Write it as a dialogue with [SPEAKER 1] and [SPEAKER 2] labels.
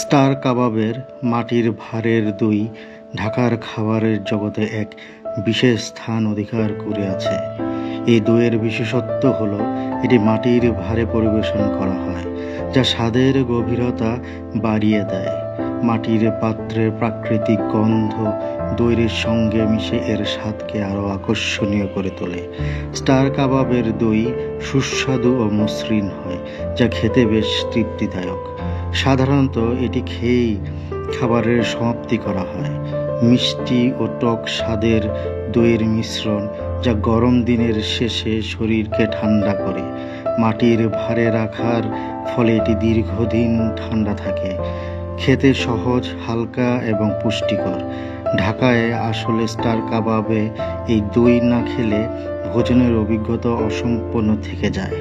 [SPEAKER 1] Star কাবাবের মাটির ভারের দই ঢাকার খাবারের জগতে এক বিশেষ স্থান অধিকার করে আছে। এই দইয়ের বিশেষত্ব হলো এটি মাটির ভারে পরিবেশন করা হয়, যা স্বাদের গভীরতা বাড়িয়ে দেয়। মাটির পাত্রের প্রাকৃতিক গন্ধ দইয়ের সঙ্গে মিশে এর স্বাদকে আরও আকর্ষণীয় করে তোলে। স্টার কাবাবের দই সুস্বাদু ও মসৃণ হয়, যা খেতে বেশ তৃপ্তিদায়ক। সাধারণত এটি খেয়েই খাবারের সমাপ্তি করা হয়। মিষ্টি ও টক স্বাদের দইয়ের মিশ্রণ, যা গরম দিনের শেষে শরীরকে ঠান্ডা করে। মাটির ভারে রাখার ফলে এটি দীর্ঘদিন ঠান্ডা থাকে। খেতে সহজ, হালকা এবং পুষ্টিকর। ঢাকায় আসলে স্টার কাবাবে এই দই না খেলে ভোজনের অভিজ্ঞতা অসম্পূর্ণ থেকে যায়।